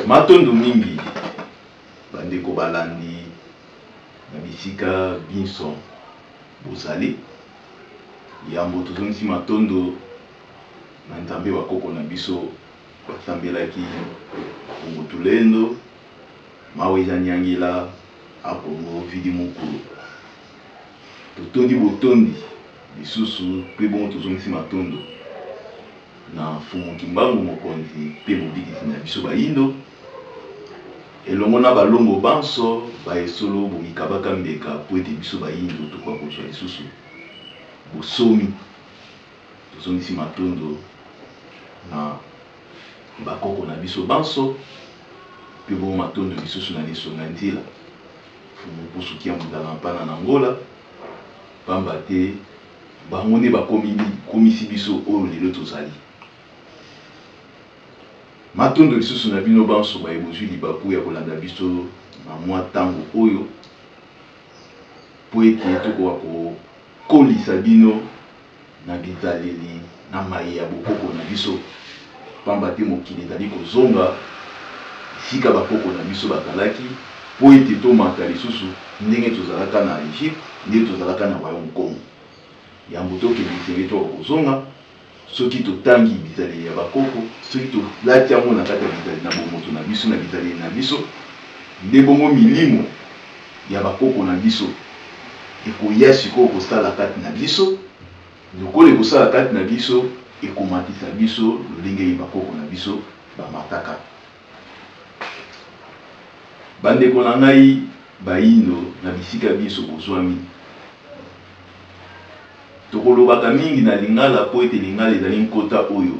matondo mingi bandeko balandi na bisika binso bozali yambo tozongisi matondo na nzambe bakoko na biso basambelaki kongo tulendo mawe eza nyangela akongo vidi mokulu totondi botondi lisusu mpe bongo tozongisi matondo na fumu kimbangu mokonzi mpe mobikisi na biso bayindo elongo na balombo banso baesolo bomikabaka mbeka po ete biso bayindo tokoka kozwa lisusu bosomi tozongisi matondo na bakoko na biso banso mpe bongo matondo lisusu na lisonga nzela fumu posuki ya mudala mpana na ngola pamba te bango nde bakomisi biso oyo lelo tozali matondo lisusu na bino banso bayebozwi libaku ya kolanda biso na mwa ntango oyo po ete tokoka kokolisa bino na bizaleli na mai ya bokoko na biso pamba te mokili ezali kozonga esika bakoko na biso bazalaki po ete tomata lisusu ndenge tozalaka na Egypte ndenge tozalaka na royaume Congo yango tokende esenge toka kozonga soki totangi bizaleli ya bakoko soki tolati yango na kati ya bizaleli na bomoto na biso na bizaleli na biso nde bongo milimo ya bakoko na biso ekoya sikoyo kosala kati na biso lokolo ekosala kati na biso ekomatisa biso lolenge bakoko na biso bamataka bandeko na ngai bayindo na bisika biso bozwami tokolobaka mingi na lingala po ete lingala ezali nkota oyo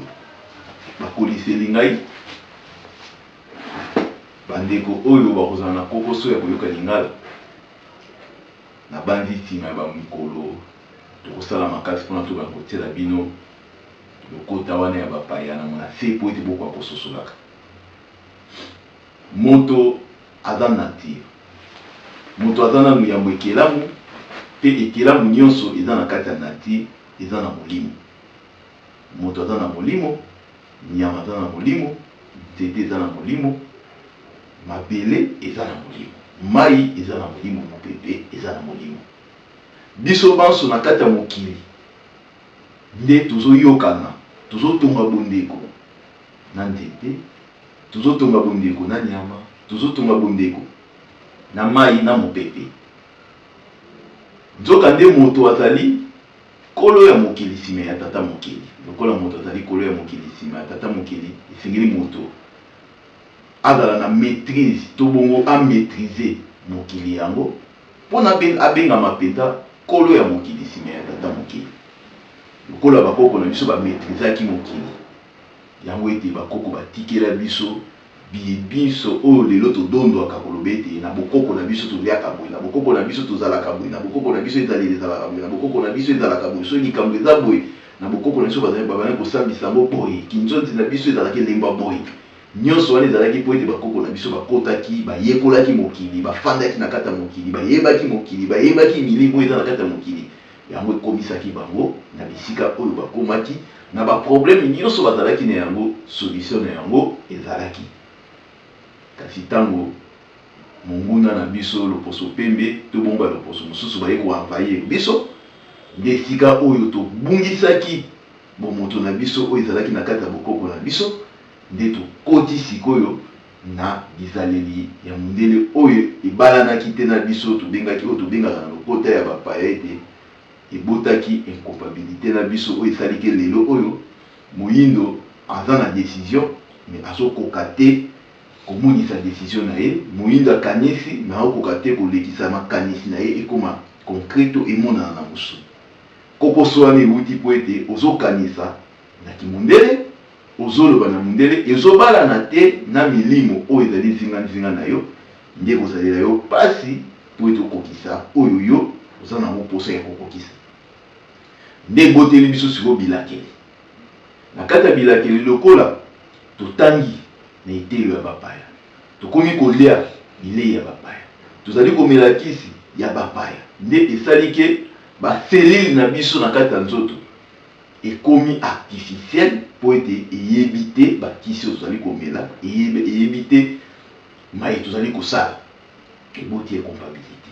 bakoliseli ngai bandeko oyo bakozala na kokoso ya koyoka lingala na bandi nsima ya bamikolo tokosala makasi mpona toka kotiela bino lokota wana ya bapaya na mona se po ete bokoka kososolaka moto aza nature moto aza nanu yambo ekelamu mpe ekelamu nyonso eza na kati ya nature eza na molimo moto aza na molimo nyama aza na molimo nzete eza na molimo mabele eza na molimo mai eza na molimo mopepe eza na molimo biso banso na kati ya mokili nde tozoyokana tozotonga bondeko na nzete tozotonga bondeko na nyama tozotonga bondeko na mai na mopepe nzoka nde moto azali kolo ya mokili nsima ya tata mokili lokola moto azali kolo ya mokili nsima ya tata mokili esengeli moto azala na maîtrise to bongo amaîtriser mokili yango mpona abengama mpenza kolo ya mokili nsima ya tata mokili lokola bakoko na biso bamaîtrisaki mokili yango ete bakoko batikela biso biso oyo lelo todondwaka koloba ete na bokoko na biso toliaka boye na bokoko na biso tozalaka boye na bokoko na biso ezaleli ezalaka boye na bokoko na biso ezalaka boye soki likambo eza boye na bokoko na biso babandi kosambisa yango boye kinzonzi na biso ezalaki elemba boye nyonso wana ezalaki po ete bakoko na biso bakotaki bayekolaki mokili bafandaki na kati ya mokili bayebaki mokili bayebaki milimo eza na kati ya mokili yango ekomisaki bango na bisika oyo bakomaki na baproblème nyonso bazalaki na yango solution na yango ezalaki kasi ntango monguna na biso loposo pembe to bomba loposo mosusu baye koenvahir biso nde esika oyo tobungisaki bomoto na biso oyo ezalaki na kati ya bokoko na biso nde tokoti sikoyo na bizaleli ya mondele oyo ebalanaki te na biso tobengaki oyo tobengaka na lokota ya bapaya ete ebotaki incompatibilité na biso oyo esaliki lelo oyo moyindo aza na décision mais azokoka te komonisa décision na ye moyindo akanisi mais akokoka te kolekisa makanisi na ye ekoma concret to emonana na mosu kokoso wana ewuti po ete ozokanisa na kimondele ozoloba na mondele ezobalana te na milimo oyo ezali nzinga na yo nde kozalela yo pasi po ete okokisa oyo yo oza nango posa ya kokokisa nde eboteli biso sikoyo bilakeli na kati ya bilakeli lokola totangi na etelo ya bapaya tokomi kolia bilei ya bapaya tozali komela kisi ya bapaya nde esali ke baselile na biso na kati ya nzoto ekomi artificiel po ete eyebite bakisi tozali komela eyebite mai tozali kosala eboti compatibilité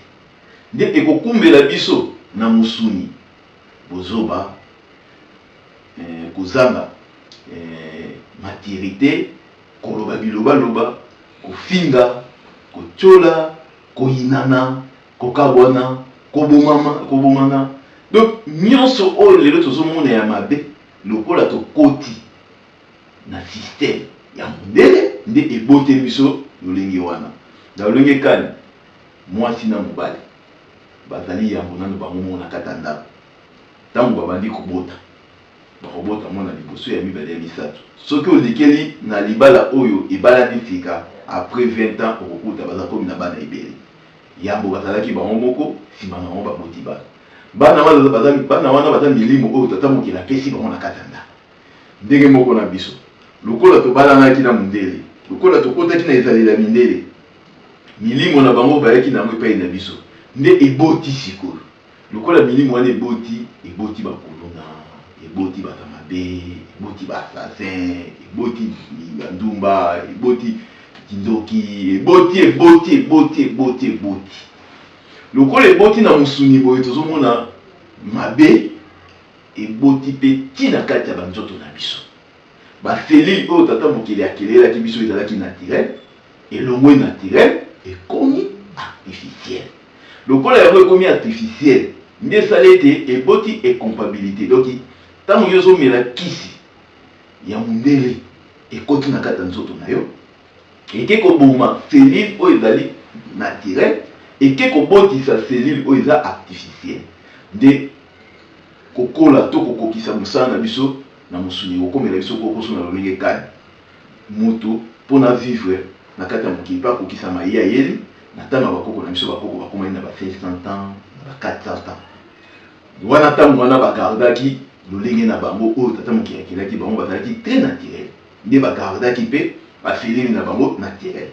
nde ekokumbela biso na musuni bozoba kozanga maturité koloba biloba kofinga kochola koyinana kokabwana kobomana donc nyonso oyo lelo tozomona ya mabe lokola tokoti na système ya mondele nde eboteli biso lolenge wana na lolenge kani mwasi na mobali bazali yango nano bango na kata ndako ntango babandi kobota bakobota mwana liboso ya mibale ya misato soki olikeli na libala oyo ebalani fika après 20 ans okokuta baza komi na bana ebele yambo bazalaki bango moko nsima nango baboti bana wana baza milimo oyo tata mokili apesi bango na kata ndako ndenge moko na biso lokola tobalanaki na mondele lokola tokotaki na ezaleli ya mindele milimo na bango bayaki nango epai na biso nde eboti sikoyo lokola milimo wana eboti bakolona eboti bato mabe eboti baassassin eboti bandumba eboti kindoki eboti lokola eboti na musuni boye tozomona mabe eboti mpe ntina kati ya banzoto na biso baselile oyo tata mokili akelelaki biso ezalaki naturel elongwe naturel ekomi artificiel lokola yango ekomi artificiel nde esala ete eboti incompatibilité donc ntango yo ozomela kisi ya mondele ekoti na kati ya nzoto na yo eke koboma selile oyo ezali naturel eke kobotisa selile oyo eza artificiel nde kokola to kokokisa mosala na biso na mosuni kokomela biso kokoso na lolenge kani moto mpona vivre na kati ya mokili mpe akokisama ye ayeli na ntango ya bakoko na biso bakoko bakomani na ba 500 ans na ba 400 ans wana ntango wana bagardaki lolenge na bango oyo tata mokili akelaki bango bazalaki très naturel nde bagardaki mpe baselili na bango naturel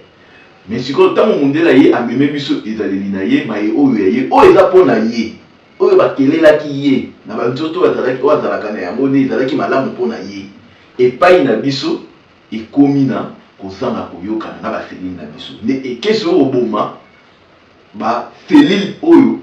mais sikoyo ntango mondela ye ameme biso ezaleli na ye maye oyo ya ye oyo eza mpo na ye oyo bakelelaki ye na banzoto bazalaki oyo azalaka na yango nde ezalaki malamu mpo na ye epai na biso ekomi na kozanga koyokana na baselili na biso nde ekesi oyo oboma baselili oyo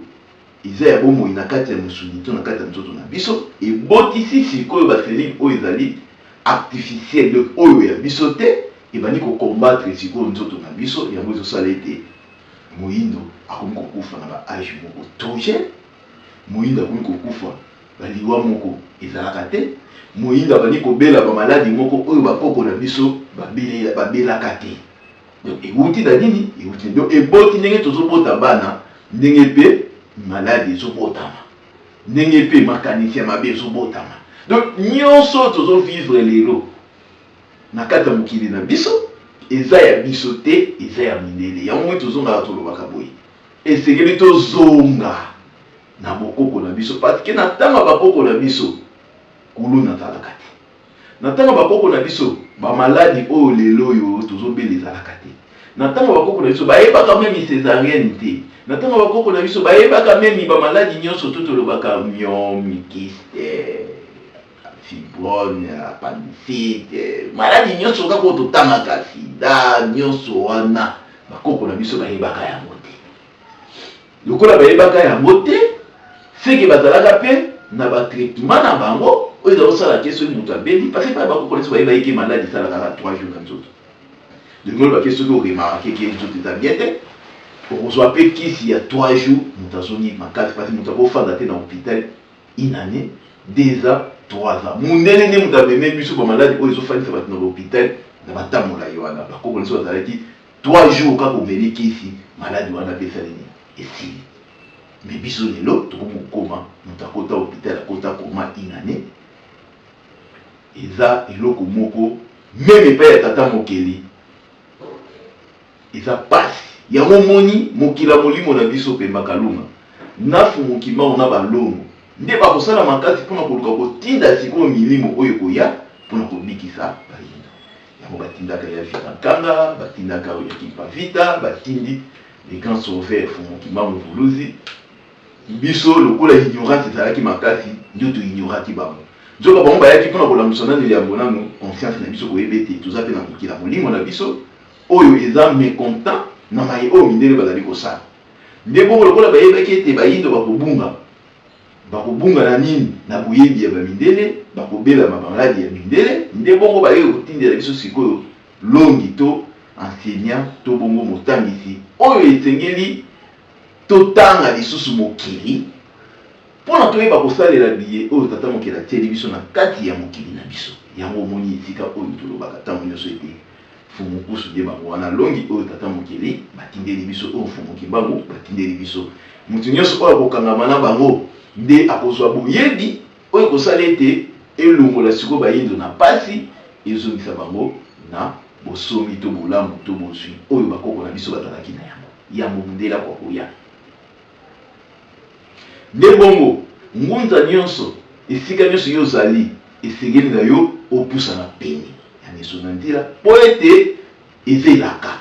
eza ya bomoi na kati ya mosuni to na kati ya nzoto na biso ebotisi sikoyo baselili oyo ezali artificiel donc oyo ya biso te ebandi kokombattre sikoyo nzoto na biso yango ezosala ete moyindo akomi kokufa na baage moko toge moyindo akomi kokufa baliwa moko ezalaka te moyindo abandi kobela bamaladi moko oyo bakoko na biso babelaka te donc ewuti na nini ewuti donc eboti ndenge tozobota bana ndenge mpe maladi ezobotama ndenge mpe makanisi ya mabe ezobotama donc nyonso tozovivre lelo na kati ya mokili na biso eza ya biso te eza ya mindele yango moi tozongaka tolobaka boye esengeli tozonga na bokoko na biso parce que na ntango ya bakoko na biso kulu nazalaka te na ntango ya bakoko na biso bamaladi oyo lelo oyo tozobela ezalaka te na ntango ya bakoko na biso bayebaka memi césarienne te na ntango ya bakoko na biso bayebaka memi bamaladi nyonso to tolobaka myomikiste fibrone appendicite maladi nyonso kaka oyo totangaka sida nyonso wana bakoko na biso bayebaka yango te lokola bayebaka yango te seke bazalaka mpe na batraitement na bango oyo ezakosala ke soki moto abeli parce que bakoko na biso bayeba eke maladi esalaka kaka 3 jours na nzoto ndenge bake soki oremarke ke nzoto eza bien te okozwa mpe kisi ya 3 jours moto azongi makasi parce moto akofanda te na hôpital une année 2 ans 3 ans mondele nde moto ameme biso bamaladi oyo ezofandisa bato na bahôpital na batambola ye wana bakoko na biso bazalaki 3 jours kaka omeli kisi maladi wana apesa nini esili mais biso lelo tokomi kokoma moto akota hôpital akota koma une année eza eloko moko meme epai ya tata mokeli eza pasi yango moni mokila molimo na biso pembaka lunga nafu mokimao na balongo nde bakosala makasi mpona koluka kotinda sikoyo milimo oyo koya mpona kobikisa bayindo yango batindaka ya vitankanga batindaka oyo ya kimpavita batindi les grands sauveurs mokimao mvuluzi biso lokola ignorance ezalaki makasi nde toignoraki bango Nzoka bango bayaki mpona kolamusa nani liambo nano conscience na biso koyeba ete toza mpe na mokila molimo na biso oyo eza mécontent na maye oyo mindele bazali kosala. Nde bongo lokola bayebaki ete bayindo bakobunga na nini na boyebi ya bamindele bakobelama bamaladi ya mindele. Nde bongo bayei kotindela biso sikoyo longi to enseignant to bongo motangisi oyo esengeli totanga lisusu mokili mpona toyeba kosalela biye oyo tata mokili atieli biso na kati ya mokili na biso. Yango omoni esika oyo tolobaka ntango nyonso ete fumu kusu nde bango wana longi oyo tata mokili batindeli biso oyo fumu kimbangu batindeli biso. Mutu nyonso oyo akokangama na bango nde akozwa boyebi oyo kosala ete elongola sikoyo bayindo na pasi ezongisa bango na bosomi to bolamu to bozwi oyo bakoko na biso bazalaki na yango ya mondela kwa koya. Nde bongo ngunza nyonso esika nyonso yo ozali esengeli na yo opusa na peni ya miso na nzela mpo ete ezelaka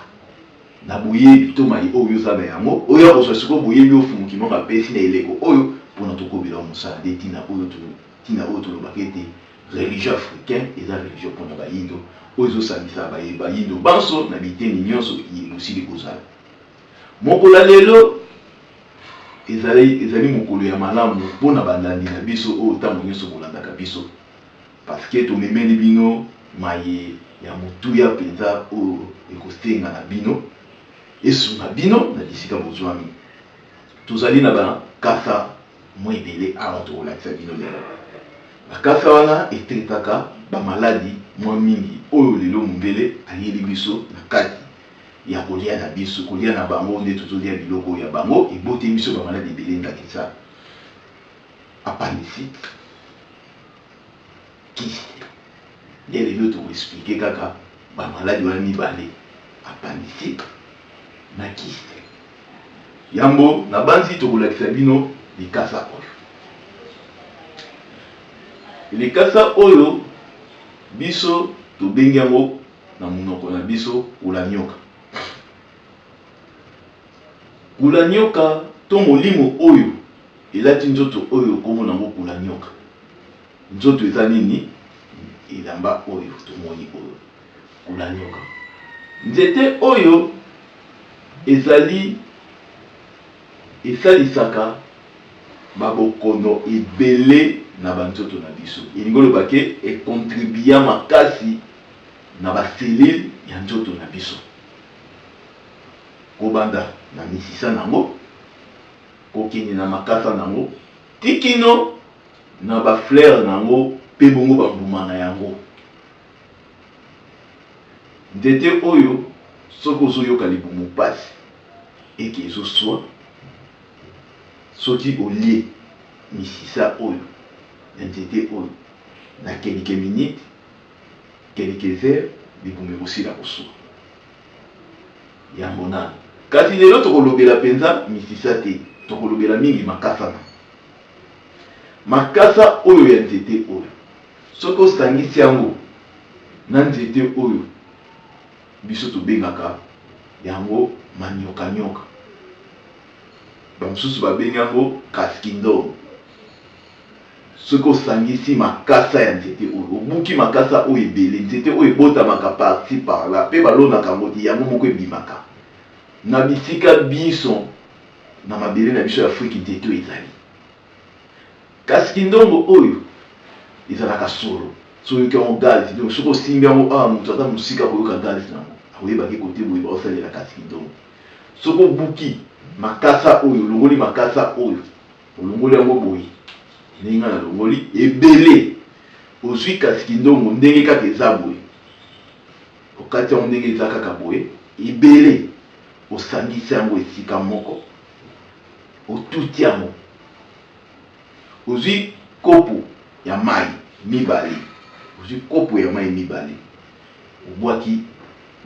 na boyebi to mai oyo oza na yango oyo akozwa sikoyo boyebi ofumuki moko apesi na eleko oyo mpona tokobela mosala nde tina oyo tolobaka ete religion africain eza religion mpona bayindo oyo ezosangisa bayindo banso na biteni nyonso esili kozala. Mokolo lelo ezali mokolo ya malamu mpona bandandi na biso oyo ntango nyonso bolandaka biso parceke tomemeli bino maye ya motuya mpenza oyo ekosenga na bino esunga bino na bisika bozwami. Tozali na bakasa mwa ebele awa tokolakisa bino lelo. Bakasa wana etekaka bamaladi mwa mingi oyo lelo mondele ayeli biso na kati ya kolia na biso kolia na bango nde tozolia biloko ya bango ebote biso bamaladi ebele ndakisa appendicite kyste. Nde lelo tokoexplike kaka bamaladi wana mibale appendicite na kyste. Yango na banzi tokolakisa bino likasa oyo. Likasa oyo biso tobengi yango na monoko na biso kulanyoka. Kulanyoka to molimo oyo elati nzoto oyo komona yango kulanyoka. Nzoto eza nini? Elamba oyo tomoni oyo kulanyoka. Nzete oyo ezali esalisaka babokono ebele na banzoto na biso. Elingi oloba ke ekontribua makasi na baselile ya nzoto na biso. Kobanda na misisa nango, kokende na makasa nango, tikino na bafleur nango pe bongo bambuma na yango. Nzete oyo soko ozoyoka libumu pasi eke ezoswa soki olie misisa oyo na nzete oyo na kelike minute kelike heure libumu ekosila koswa yango nano. Kasi lelo tokolobela mpenza misisa te, tokolobela mingi makasa na makasa oyo ya nzete oyo soki osangisi yango na nzete oyo biso tobengaka yango manyoka-nyoka. Bamosusu babengi yango kaskindoro. Soki osangisi makasa ya nzete oyo obuki makasa oyo ebele nzete oyo ebotamaka parti par là mpe balonaka yango ti yango moko ebimaka na bisika biso na mabele na biso ya Afrique nzete oyo ezali. Kaskindongo oyo ezalaka solo soyoki yango gazi donc soki osimbi yango awa moto ata mosika koyoka gazi nango akoyebaki kote boye baosalela kaskindongo. Soki obuki makasa oyo olongoli makasa oyo olongoli yango boye ndenge na longoli ebele ozwi kaskindongo ndenge kaka eza boye okati yango ndenge eza kaka boye ebele osangisi yango esika moko otuti yango ozwi kopo ya mai mibale ozwi kopo ya mai mibale obwaki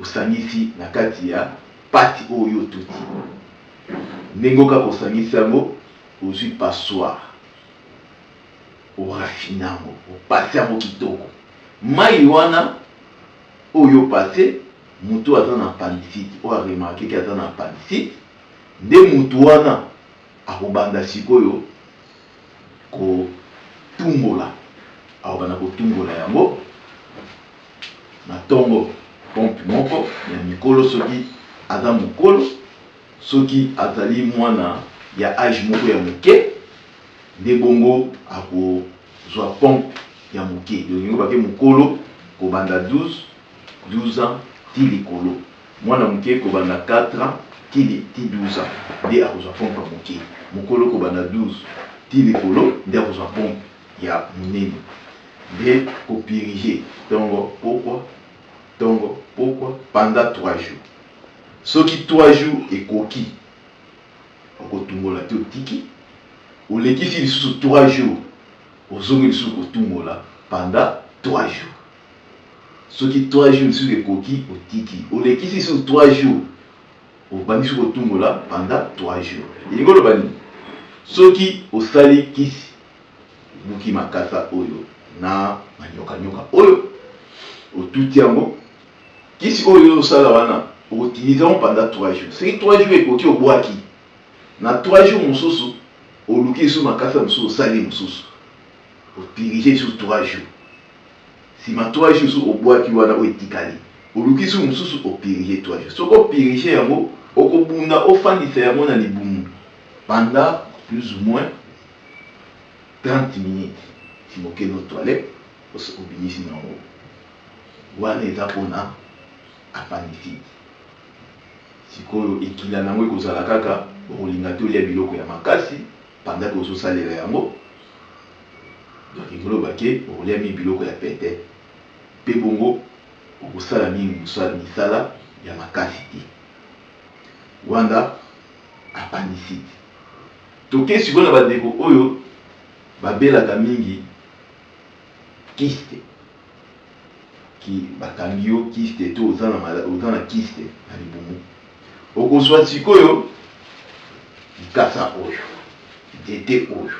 osangisi na kati ya pati oyo otuti ndenge kaka osangisi yango ozwi passoire orafine yango opase yango kitoko mai wana oyo pase mutu aza na appendicite oyo aremarkeki aza na appendicite nde mutu wana akobanda sikoyo kotumbola abana kotungola yango na tongo pompe moko ya mikolo soki aza mokolo soki azali mwana ya âge moko ya moke nde bongo akozwa pompe ya moke donc bake mokolo kobanda 12 ans ti likolo mwana moke kobanda 4 ans ti 12 ans nde akozwa pompe ya moke mokolo kobanda 12 ti likolo nde akozwa pompe ya monene nde kopirige tongo pokwa pendant 3 jours soki 3 jours ekoki okotungola te otiki olekisi lisusu 3 jours ozongi lisusu kotungola pendant 3 jours soki 3 jours lisusu ekoki otiki olekisi lisusu 3 jours obandisi kotungola pendant 3 jours elingi oloba nini soki osali kisi buki makasa oyo na manyoka oyo otuti yango kisi oyo osala wana otilize yango pendant 3 jours soki 3 jours ekoki obwaki na 3 jours mosusu oluki lisusu makasa mosusu osali mosusu opirige lisusu 3 jours sima 3 jours lisusu obwaki wana oyo etikali oluki lisusu mosusu opirige 3 jours soki opirige yango okobunda ofandisa yango na libumu pendant plus ou moins 30 minutes si mokende au toilette obimisi nango wana eza mpona appendicite sikoyo ekila nango ekozala kaka okolinga te olia biloko ya makasi pendant ke ozosalela yango donc ekoloba ke okolia mingi biloko ya pete mpe bongo okosala mingi misala ya makasi te wana appendicite toke sikoyo na bandeko oyo babelaka mingi kiste ki bakangi yo kiste to oza na kiste na libumu okozwa sikoyo likasa oyo nzete oyo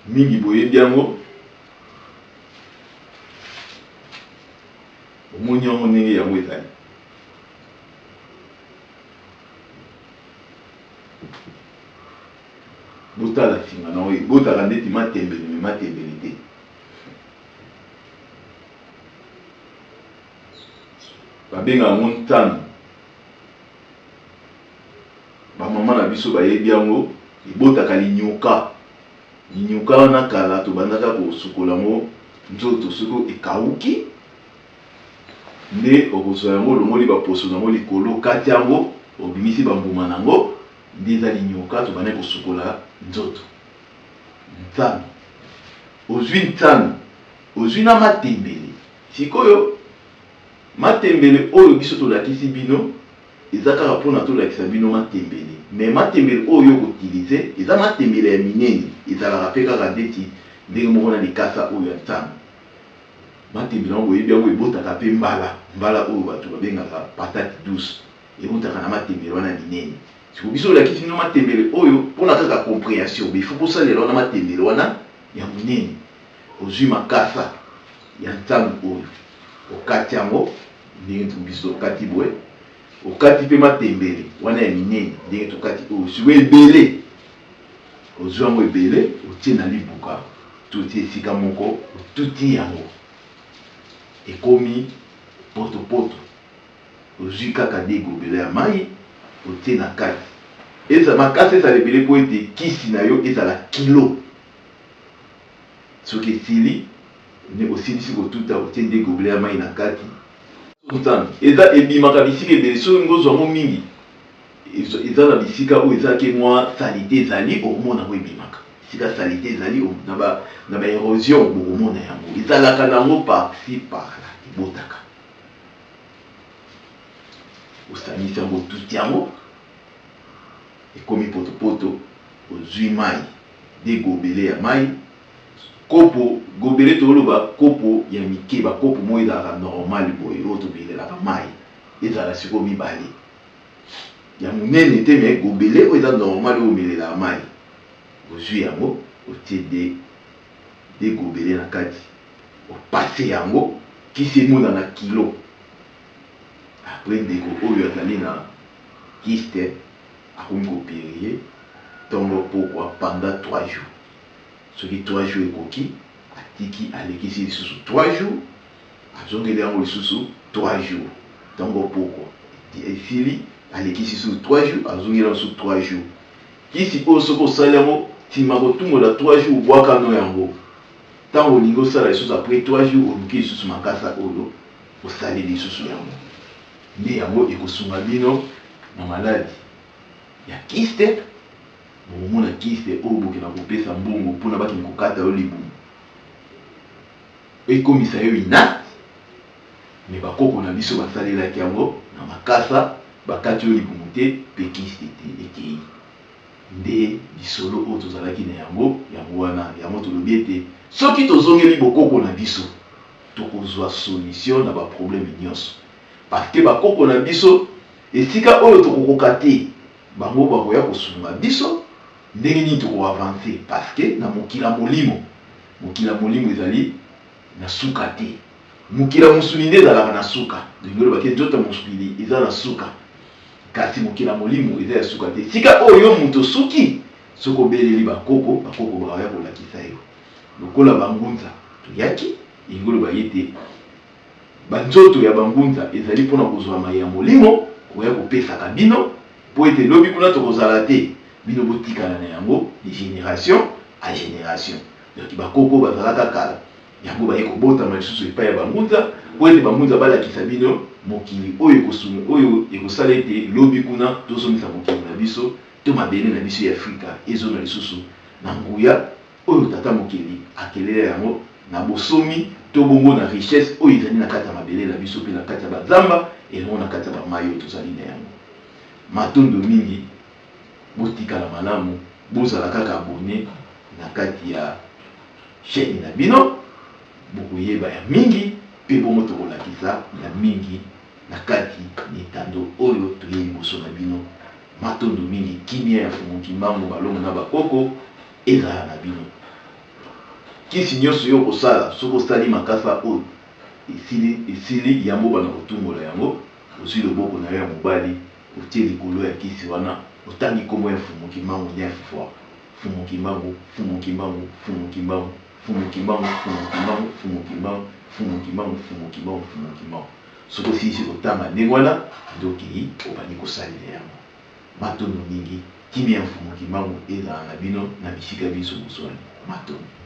mingi boyebi yango omoni yango ndenge yango ezali botala singa nango botala ndeti matembele me matembele te babenga yango ntano bamama na biso bayebi yango ebotaka linyoka wana kala tobandaka kosukola yango nzoto soki ekawuki nde okozwa yango olongoli baposo nango likolo kati yango obimisi bambuma nango nde eza linyoka tobandaki kosukola nzoto ntano ozwi ntano ozwi na matembele sikoyo matembele oyo biso tolakisi bino eza kaka mpona tolakisa bino matembele me matembele oyo okotilize eza matembele ya minene ezalaka mpe kaka ndeti ndenge moko na likasa oyo ya ntano matembele yango oyebi yango ebotaka mpe mbala oyo bato babengaka patate douce ebotaka na matembele wana minene siko biso olakisi bino matembele oyo mpona kaka compréhension bifo kosalela wana matembele wana ya minene ozwi makasa ya ntano oyo okati yango ndenge biso okati boye okati mpe matembele wana ya minene ndenge tokati oyo siko ebele ozwi yango ebele otie na libuka to otie esika moko otuti yango ekomi potopoto ozwi kaka nde egobela ya mai otie na kati makasi ezala ebele mpo ete kisi na yo ezala kilo soki esili nde osilisi kotuta otie nde egobela ya mai na kati eza ebimaka bisika ebele soki ngozwango mingi eza na bisika oyo ezalaki mwa salite ezali okomona yango ebimaka esika salite ezali na baérosion bokomona yango ezalaka nango parci parla ebotaka osangisi yango otuti yango ekomi potopoto ozwi mai nde gobele ya mai kopo gobele toloba kopo ya mike bakopo moko ezalaka normal boye oyo tobelelaka mai ezala siko mibale ya monene te me gobele oyo eza normal oyo omelelaka mai ozwi yango otie de gobele na kati opase yango kisi emonana kilo apres ndeko oyo azali na kiste akomi kopirige ntongo pokwa pendant 3 jours Ce qui 3 jours ekoki atiki alekisi lisusu 3 jours azongeli yango lisusu 3 jours ntango poko esili alekisi lisusu 3 jours azongeli yango lisusu 3 jours kisi oyo soki osali yango tima kotungola 3 jours obwakano yango ntango olingi osala lisusu après 3 jours oluki lisusu makasa oyo osali lisusu yango nde yango ekosunga bino na maladi ya kiste bomona kiste oyo bokena kopesa mbongo mpona bakini kokata yo libumu ekomisa yo inate me bakoko na biso basalelaki yango na makasa bakati yo libumu te mpe kiste te ekei nde lisolo oyo tozalaki na yango wana yango tolobi ete soki tozongeli bokoko na biso tokozwa solution na baproblème nyonso parce que bakoko na biso esika oyo tokokoka te bango bakoya kosunga biso ndenge nini tokoavance parce que na mokila molimo ezali na suka te mokila mosuni nde ezalaka na suka ndenge bake nzoto mosuni eza na suka kasi mokila molimo eza ya suka te sika oyo moto suki soki obeleli bakoko bakaya kolakisa yo lokola bangunza toyaki ingolo bayete banzoto ya bangunza ezali mpona kozwama ya molimo koya kopesaka bino po ete lobi kuna tokozala te bino botikala na yango de génération à génération donc bakoko bazalaka kala yango baye kobotama lisusu epai ya bangunza po ete bangunza balakisa bino mokili oyo ekosala ete lobi kuna tozomisa mokili na biso to mabele na biso ya Afrika ezona lisusu na nguya oyo tata mokili akelela yango na bosomi to bongo na richesse oyo ezali na kati ya mabele na biso mpe na kati ya bazamba elongo na kati ya bamai oyo tozali na yango matondo mingi botikala malamu bozala kaka abone na kati ya chaîne na bino bokoyeba ya mingi mpe bongo tokolakisa ya mingi na kati mitando oyo toye liboso na bino matondo mingi kimia ya fungoki mbango balongo na bakoko ezala na bino kisi nyonso yo kosala soki osali makasa oyo esili yango bana kotungola yango ozwi loboko na yo ya mobali otie likolo ya kisi wana otangi kombo ya fungoki mbango 9 fois fungoki mbango fungoki mbango fungoki mbango fungoki mbango fungoki mbango fungoki mbango fungoki mbango fungoki mbango fungoki mbango soki osilisi kotanga ndenge wana ndoki obandi kosalela yango matondo mingi kimia ya fungoki mbango ezala na bino na bisika biso boswani matondo